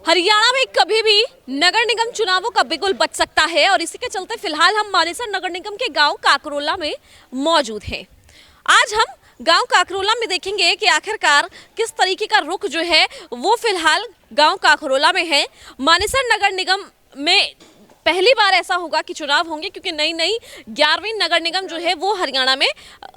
हरियाणा में कभी भी नगर निगम चुनावों का बिगुल बच सकता है और इसी के चलते फिलहाल हम मानेसर नगर निगम के गांव काकरोला में मौजूद हैं। आज हम गांव काकरोला में देखेंगे कि आखिरकार किस तरीके का रुख जो है वो फिलहाल गांव काकरोला में है। मानेसर नगर निगम में पहली बार ऐसा होगा कि चुनाव होंगे, क्योंकि नई 11वीं नगर निगम जो है वो हरियाणा में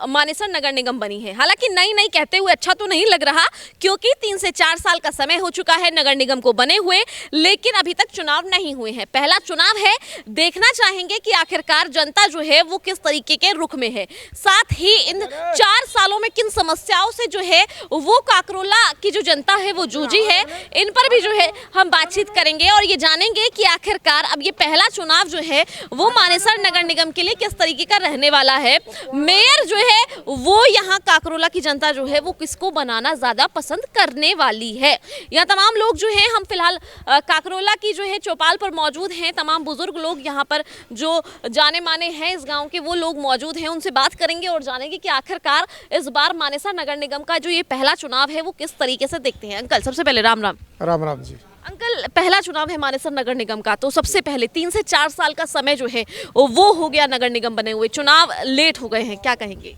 मानेसर नगर निगम बनी है। हालांकि नई कहते हुए अच्छा तो नहीं लग रहा, क्योंकि 3 से 4 साल का समय हो चुका है नगर निगम को बने हुए, लेकिन अभी तक चुनाव नहीं हुए हैं। पहला चुनाव है, देखना चाहेंगे कि आखिरकार जनता जो है वो किस तरीके के रुख में है, साथ ही इन 4 सालों में किन समस्याओं से जो है वो काकरोला की जो जनता है वो जूझी है। इन पर भी जो है हम बातचीत करेंगे और ये जानेंगे कि आखिरकार अब ये पहला चुनाव जो है वो मानेसर नगर निगम के लिए किस तरीके का रहने वाला है। मेयर जो है वो यहाँ काकरोला की जनता जो है वो किसको बनाना ज्यादा पसंद करने वाली है। यहाँ तमाम लोग जो हैं, हम फिलहाल काकरोला की जो है चौपाल पर मौजूद हैं। तमाम बुजुर्ग लोग यहाँ पर जो जाने माने हैं इस गांव के, वो लोग मौजूद हैं। उनसे बात करेंगे और जानेंगे कि आखिरकार इस बार मानेसर नगर निगम का जो ये पहला चुनाव है वो किस तरीके से देखते हैं। अंकल, सबसे पहले राम राम। राम राम जी। अंकल, पहला चुनाव है मानेसर नगर निगम का, तो सबसे पहले 3 से 4 साल का समय जो है वो हो गया नगर निगम बने हुए, चुनाव लेट हो गए हैं, क्या कहेंगे?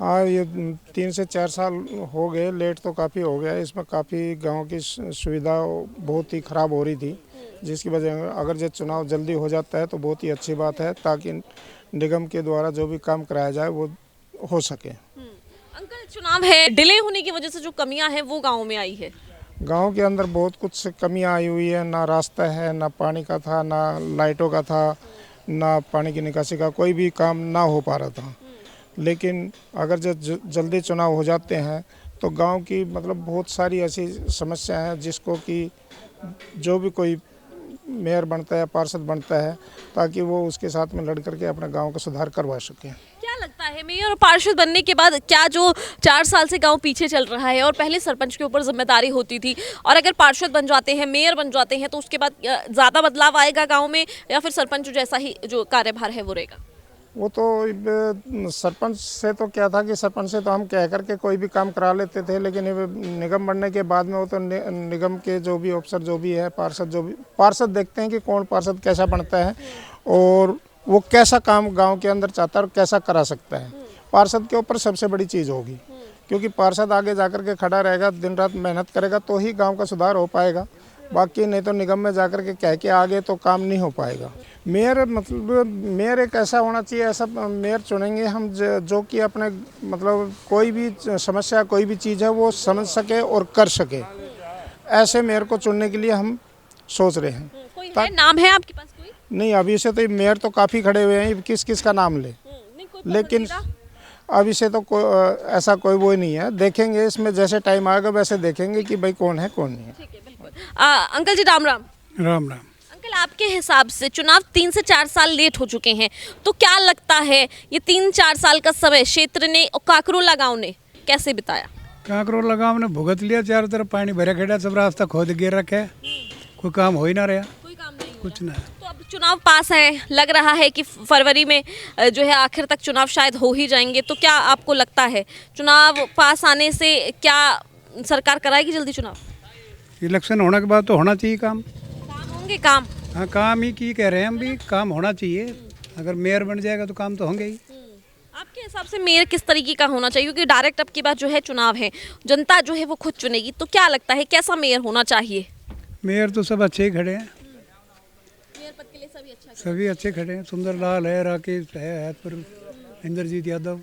हाँ, ये 3 से 4 साल हो गए, लेट तो काफ़ी हो गया। इसमें काफ़ी गांव की सुविधा बहुत ही ख़राब हो रही थी, जिसकी वजह अगर ये चुनाव जल्दी हो जाता है तो बहुत ही अच्छी बात है, ताकि निगम के द्वारा जो भी काम कराया जाए वो हो सके। अंकल, चुनाव है, डिले होने की वजह से जो कमियां हैं वो गाँव में आई है। गांव के अंदर बहुत कुछ कमियां आई हुई है, ना रास्ता है, ना पानी का था, ना लाइटों का था, ना पानी की निकासी का कोई भी काम ना हो पा रहा था। लेकिन अगर जल्दी चुनाव हो जाते हैं तो गांव की मतलब बहुत सारी ऐसी समस्या हैं जिसको कि जो भी कोई मेयर बनता है, पार्षद बनता है, ताकि वो उसके साथ में लड़ करके अपने गांव का सुधार करवा सके। क्या लगता है मेयर और पार्षद बनने के बाद क्या जो 4 साल से गांव पीछे चल रहा है और पहले सरपंच के ऊपर जिम्मेदारी होती थी, और अगर पार्षद बन जाते हैं, मेयर बन जाते हैं, तो उसके बाद ज़्यादा बदलाव आएगा गाँव में, या फिर सरपंच जैसा ही जो कार्यभार है वो रहेगा? वो तो सरपंच से तो क्या था कि सरपंच से तो हम कह करके कोई भी काम करा लेते थे, लेकिन निगम बनने के बाद में वो तो निगम के जो भी अफसर जो भी है, पार्षद देखते हैं कि कौन पार्षद कैसा बनता है और वो कैसा काम गांव के अंदर चाहता है और कैसा करा सकता है। पार्षद के ऊपर सबसे बड़ी चीज़ होगी, क्योंकि पार्षद आगे जाकर के खड़ा रहेगा, दिन रात मेहनत करेगा तो ही गाँव का सुधार हो पाएगा। बाकी नहीं तो निगम में जाकर के कह के आगे तो काम नहीं हो पाएगा। मेयर मतलब मेयर एक ऐसा होना चाहिए, ऐसा मेयर चुनेंगे हम जो कि अपने मतलब कोई भी समस्या, कोई भी चीज़ है वो समझ सके और कर सके। ऐसे मेयर को चुनने के लिए हम सोच रहे हैं। कोई है, नाम है आपके पास कोई? नहीं, अभी से तो मेयर तो काफ़ी खड़े हुए हैं, किस का नाम ले, लेकिन अभी से तो ऐसा कोई वो नहीं है। देखेंगे इसमें, जैसे टाइम आएगा वैसे देखेंगे कि भाई कौन है कौन नहीं है। अंकल जी, राम राम। राम राम। अंकल, आपके हिसाब से चुनाव 3 से 4 साल लेट हो चुके हैं, तो क्या लगता है ये 3-4 साल का समय क्षेत्र ने और काकरोला गांव ने कैसे बिताया? काकरोला गांव ने भुगत लिया, चारों तरफ पानी भरे खड़ा, सब रास्ता खोद गिर रखे है, कोई काम हो ही ना रहा, कोई काम नहीं कुछ ना। तो अब चुनाव पास है, लग रहा है कि फरवरी में जो है आखिर तक चुनाव शायद हो ही जाएंगे, तो क्या आपको लगता है चुनाव पास आने से क्या सरकार कराएगी जल्दी चुनाव? इलेक्शन होने के बाद तो होना चाहिए काम होंगे काम। हाँ, काम ही की कह रहे हैं हम भी, काम होना चाहिए। अगर मेयर बन जाएगा तो काम तो होंगे ही। आपके हिसाब से मेयर किस तरीके का होना चाहिए, क्योंकि डायरेक्ट अब की बात जो है चुनाव है, जनता जो है वो खुद चुनेगी, तो क्या लगता है कैसा मेयर होना चाहिए? मेयर तो सब अच्छे ही खड़े हैं, मेयर पद के लिए सभी अच्छा सभी अच्छे खड़े हैं। सुंदरलाल है, राकेश है, हैदपुर, इंद्रजीत यादव,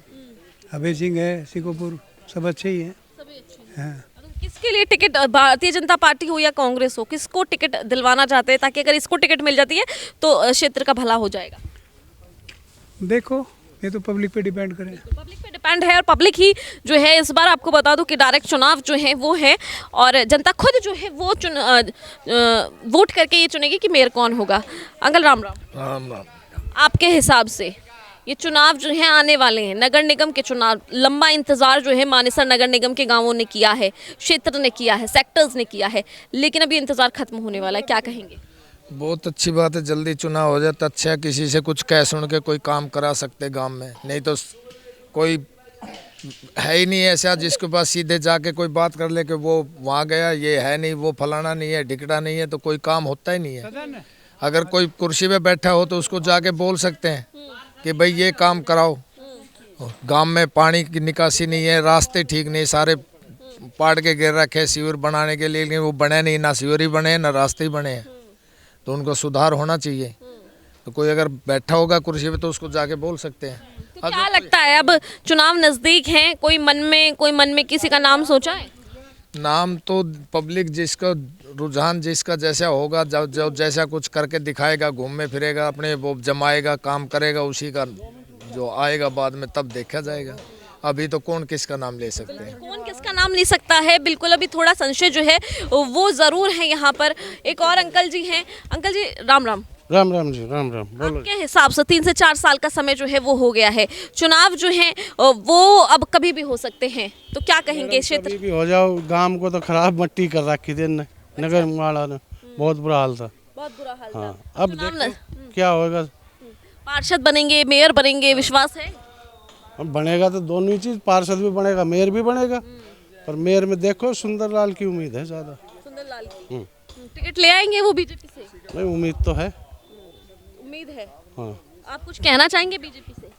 अभय सिंह है, सिकोपुर, सब अच्छे ही हैं। सभी अच्छे हाँ, किसके लिए टिकट, भारतीय जनता पार्टी हो या कांग्रेस हो, किसको टिकट दिलवाना चाहते हैं, ताकि अगर इसको टिकट मिल जाती है तो क्षेत्र का भला हो जाएगा? देखो ये तो पब्लिक पे डिपेंड करे। पब्लिक पे डिपेंड है, और पब्लिक ही जो है इस बार आपको बता दूं कि डायरेक्ट चुनाव जो है वो है, और जनता खुद जो है वो वोट करके ये चुनेगी कि मेयर कौन होगा। अंकल, राम राम। राम राम। आपके हिसाब से ये चुनाव जो है आने वाले हैं, नगर निगम के चुनाव, लंबा इंतजार जो है मानेसर नगर निगम के गांवों ने किया है, क्षेत्र ने किया है, सेक्टर्स ने किया है, लेकिन अभी इंतजार खत्म होने वाला है, क्या कहेंगे? बहुत अच्छी बात है, जल्दी चुनाव हो जाए तो अच्छा है। किसी से कुछ कह सुन के कोई काम करा सकते गांव में, नहीं तो कोई है ही नहीं ऐसा जिसके पास सीधे जाके कोई बात कर ले कि वो वहाँ गया, ये है नहीं, वो फलाना नहीं है, ढिकड़ा नहीं है, तो कोई काम होता ही नहीं है। अगर कोई कुर्सी पे बैठा हो तो उसको जाके बोल सकते हैं कि भाई ये काम कराओ। गांव में पानी की निकासी नहीं है, रास्ते ठीक नहीं, सारे पाड़ के गिर रखे सीवर बनाने के लिए, लेकिन वो बने नहीं, ना सीवर ही बने ना रास्ते ही बने हैं। तो उनको सुधार होना चाहिए। तो कोई अगर बैठा होगा कुर्सी पे तो उसको जाके बोल सकते हैं। तो क्या लगता है अब चुनाव नजदीक हैं, कोई मन में किसी का नाम सोचा है? नाम तो पब्लिक जिसका रुझान जिसका जैसा होगा, जो जैसा कुछ करके दिखाएगा, घूमे फिरेगा, अपने वो जमाएगा, काम करेगा, उसी का जो आएगा बाद में तब देखा जाएगा। अभी तो कौन किसका नाम ले सकते हैं। कौन किसका नाम ले सकता है, बिल्कुल अभी थोड़ा संशय जो है वो जरूर है। यहाँ पर एक और अंकल जी हैं। अंकल जी राम राम। राम राम जी, राम राम। बोलो। आपके हिसाब से 3 से 4 साल का समय जो है वो हो गया है, चुनाव जो है वो अब कभी भी हो सकते हैं, तो क्या कहेंगे क्षेत्र? कभी भी हो जाओ, गांव को तो खराब मट्टी कर रखी थी ने नगर वाला ने, बहुत बुरा हाल था। बहुत बुरा हाल हाँ, था। अब चुनाव देखो क्या होगा। पार्षद बनेंगे, मेयर बनेंगे, विश्वास है? अब बनेगा तो दोनों ही चीज, पार्षद भी बनेगा, मेयर भी बनेगा। पर मेयर में देखो सुंदरलाल की उम्मीद है ज्यादा। सुंदरलाल की टिकट ले आएंगे वो बीजेपी से? नहीं, उम्मीद तो है। उम्मीद है। हाँ, आप कुछ कहना चाहेंगे बीजेपी से?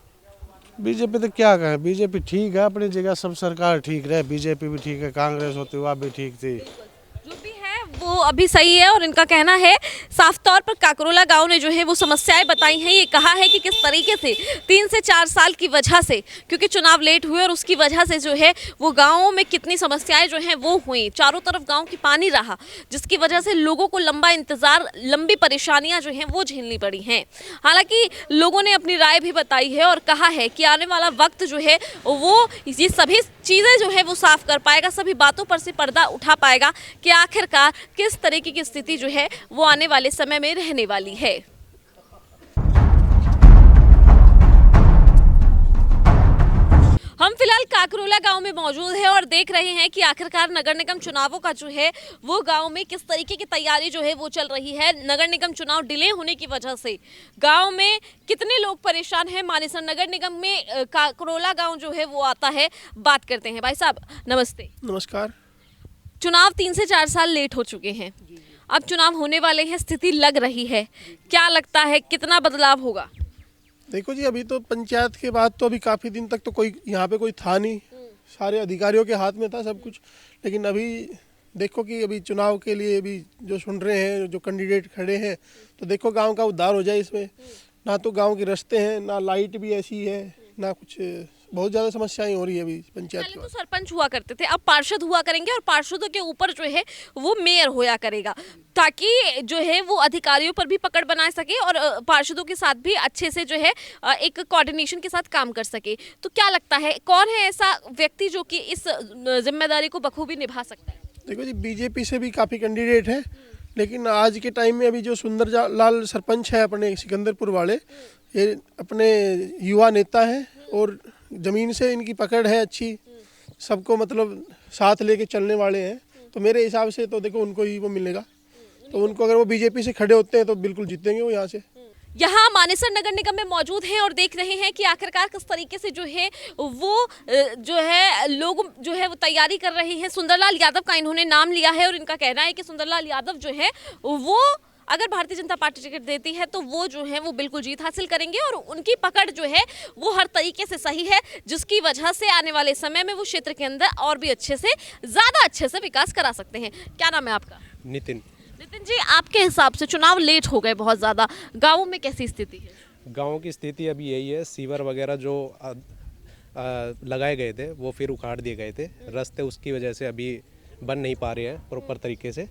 बीजेपी तो क्या कहें, बीजेपी ठीक है अपनी जगह, सब सरकार ठीक रहे, बीजेपी भी ठीक है, कांग्रेस होती हुआ भी ठीक थी। जो भी है वो अभी सही है। और इनका कहना है साफ तौर पर काकरोला गांव ने जो है वो समस्याएं बताई हैं। ये कहा है कि किस तरीके से 3 से 4 साल की वजह से, क्योंकि चुनाव लेट हुए और उसकी वजह से जो है वो गाँव में कितनी समस्याएं जो हैं वो हुई। चारों तरफ गाँव की पानी रहा, जिसकी वजह से लोगों को लंबा इंतजार, लंबी परेशानियां जो हैं वो झेलनी पड़ी हैं। हालांकि लोगों ने अपनी राय भी बताई है और कहा है कि आने वाला वक्त जो है वो ये सभी चीज़ें जो है वो साफ कर पाएगा, सभी बातों पर से पर्दा उठा पाएगा कि आखिरकार किस तरीके की स्थिति जो है वो आने वाले समय में रहने वाली है। हम फिलहाल काकरोला गांव में मौजूद हैं और देख रहे हैं कि आखिरकार नगर निगम चुनावों का जो है वो गांव में किस तरीके की तैयारी जो है वो चल रही है। नगर निगम चुनाव डिले होने की वजह से गांव में कितने लोग परेशान हैं, मानेसर नगर निगम में काकरोला गांव जो है वो आता है। बात करते हैं। भाई साहब नमस्ते। नमस्कार। चुनाव 3 से 4 साल लेट हो चुके हैं, अब चुनाव होने वाले हैं, स्थिति लग रही है, क्या लगता है कितना बदलाव होगा? देखो जी, अभी तो पंचायत के बाद तो अभी काफ़ी दिन तक तो कोई यहाँ पे कोई था नहीं, सारे अधिकारियों के हाथ में था सब कुछ। लेकिन अभी देखो कि अभी चुनाव के लिए अभी जो सुन रहे हैं, जो कैंडिडेट खड़े हैं, तो देखो गांव का उद्धार हो जाए इसमें। ना तो गांव के रास्ते हैं, ना लाइट भी ऐसी है, ना कुछ, बहुत ज़्यादा समस्याएं हो रही है अभी पंचायत पहले के तो बाद। सरपंच हुआ करते थे, अब पार्षद हुआ करेंगे और पार्षदों के ऊपर जो है वो मेयर होया करेगा, ताकि जो है वो अधिकारियों पर भी पकड़ बना सके और पार्षदों के साथ भी अच्छे से जो है एक कोऑर्डिनेशन के साथ काम कर सके। तो क्या लगता है कौन है ऐसा व्यक्ति जो कि इस जिम्मेदारी को बखूबी निभा सकता है? देखो जी, बीजेपी से भी काफ़ी कैंडिडेट हैं, लेकिन आज के टाइम में अभी जो सुंदरलाल सरपंच है अपने सिकंदरपुर वाले, ये अपने युवा नेता हैं और ज़मीन से इनकी पकड़ है अच्छी, सबको मतलब साथ लेके चलने वाले हैं। तो मेरे हिसाब से तो देखो उनको ही वो मिलेगा। तो उनको अगर वो बीजेपी से खड़े होते हैं तो बिल्कुल जीतेंगे वो यहाँ से। यहाँ मानेसर नगर निगम में मौजूद हैं और देख रहे हैं कि आखिरकार किस तरीके से जो है वो जो है लोग जो है वो तैयारी कर रहे हैं। सुंदरलाल यादव का इन्होंने नाम लिया है और इनका कहना है कि सुंदरलाल यादव जो है वो अगर भारतीय जनता पार्टी टिकट देती है तो वो जो है वो बिल्कुल जीत हासिल करेंगे और उनकी पकड़ जो है वो हर तरीके से सही है, जिसकी वजह से आने वाले समय में वो क्षेत्र के अंदर और भी अच्छे से, ज़्यादा अच्छे से विकास करा सकते हैं। क्या नाम है आपका? नितिन। नितिन जी, आपके हिसाब से चुनाव लेट हो गए बहुत ज़्यादा, गाँव में कैसी स्थिति है? गांव की स्थिति अभी यही है, सीवर वगैरह जो लगाए गए थे वो फिर उखाड़ दिए गए थे, रास्ते उसकी वजह से अभी बन नहीं पा रहे हैं प्रॉपर तरीके से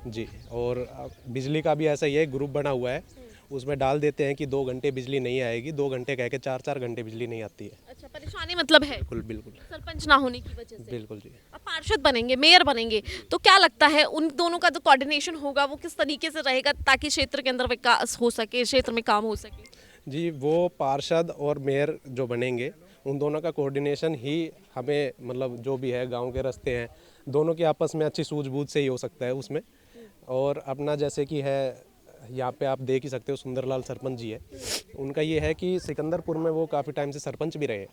जी। और बिजली का भी ऐसा ही है, ग्रुप बना हुआ है, उसमें डाल देते हैं कि 2 घंटे बिजली नहीं आएगी, 2 घंटे कह के 4-4 घंटे बिजली नहीं आती है। अच्छा, परेशानी मतलब है बिल्कुल बिल्कुल सरपंच ना होने की वजह से। बिल्कुल जी। अब पार्षद बनेंगे, मेयर बनेंगे, तो क्या लगता है उन दोनों का जो कोऑर्डिनेशन होगा वो किस तरीके से रहेगा ताकि क्षेत्र के अंदर विकास हो सके, क्षेत्र में काम हो सके? जी, वो पार्षद और मेयर जो बनेंगे उन दोनों का कोऑर्डिनेशन ही हमें, मतलब जो भी है गांव के रास्ते हैं, दोनों की आपस में अच्छी सूझबूझ से ही हो सकता है उसमें। और अपना जैसे कि है यहाँ पे आप देख ही सकते हो, सुंदरलाल सरपंच जी है, उनका ये है कि सिकंदरपुर में वो काफ़ी टाइम से सरपंच भी रहे,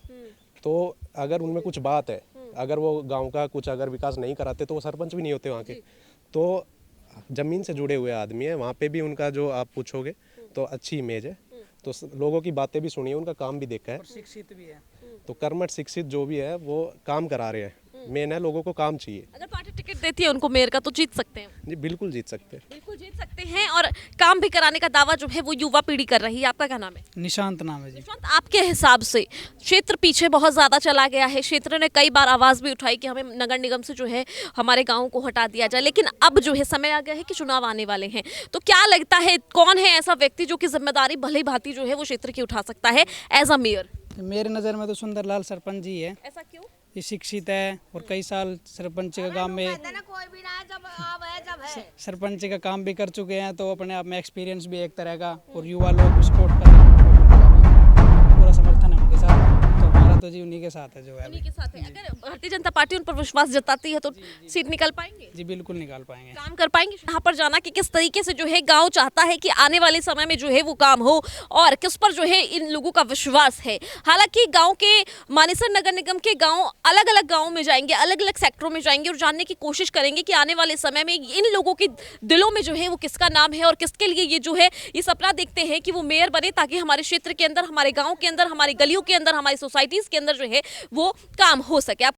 तो अगर उनमें कुछ बात है, अगर वो गांव का कुछ अगर विकास नहीं कराते तो वो सरपंच भी नहीं होते वहाँ के। तो ज़मीन से जुड़े हुए आदमी है, वहाँ पे भी उनका जो आप पूछोगे तो अच्छी इमेज है। तो लोगों की बातें भी सुनी है, उनका काम भी देखा है, शिक्षित भी है। तो कर्मठ शिक्षित जो भी है वो काम करा रहे हैं। मेन है लोगों को काम चाहिए। अगर पार्टी टिकट देती है उनको मेयर का तो जीत सकते हैं, जी बिल्कुल जीत सकते हैं। बिल्कुल जीत सकते हैं। और काम भी कराने का दावा जो है वो युवा पीढ़ी कर रही है। आपका क्या नाम है? निशांत नाम है जी। निशांत, आपके हिसाब से क्षेत्र पीछे बहुत ज्यादा चला गया है, क्षेत्र ने कई बार आवाज भी उठाई कि हमें नगर निगम से जो है हमारे गाँव को हटा दिया जाए, लेकिन अब जो है समय आ गया है कि चुनाव आने वाले हैं। तो क्या लगता है कौन है ऐसा व्यक्ति जो कि जिम्मेदारी भली भांति जो है वो क्षेत्र की उठा सकता है एज अ मेयर? मेरे नज़र में तो सुंदरलाल सरपंच जी है। ऐसा क्यों? ये शिक्षित है और कई साल सरपंच का काम में सरपंच का काम भी कर चुके हैं, तो अपने आप में एक्सपीरियंस भी एक तरह का, और युवा लोग सपोर्ट कर रहे हैं, पूरा समर्थन है उनके साथ। तो हमारा तो जी उन्हीं के साथ है जो है। उन्हीं के साथ है। अगर भारतीय जनता पार्टी उन पर विश्वास जताती है तो सीट निकल पाएंगे, जी बिल्कुल निकाल पाएंगे। काम कर पाएंगे। यहाँ पर जाना कि किस तरीके से जो है गांव चाहता है कि आने वाले समय में जो है वो काम हो और किस पर जो है इन लोगों का विश्वास है। हालांकि गांव के मानेसर नगर निगम के गांव अलग अलग गांव में जाएंगे, अलग अलग सेक्टरों में जाएंगे और जानने की कोशिश करेंगे कि आने वाले समय में इन लोगों के दिलों में जो है वो किसका नाम है और किसके लिए ये जो है ये सपना देखते हैं कि वो मेयर बने, ताकि हमारे क्षेत्र के अंदर, हमारे गाँव के अंदर, हमारी गलियों के अंदर, हमारी सोसाइटीज के अंदर जो है वो काम हो सके। आप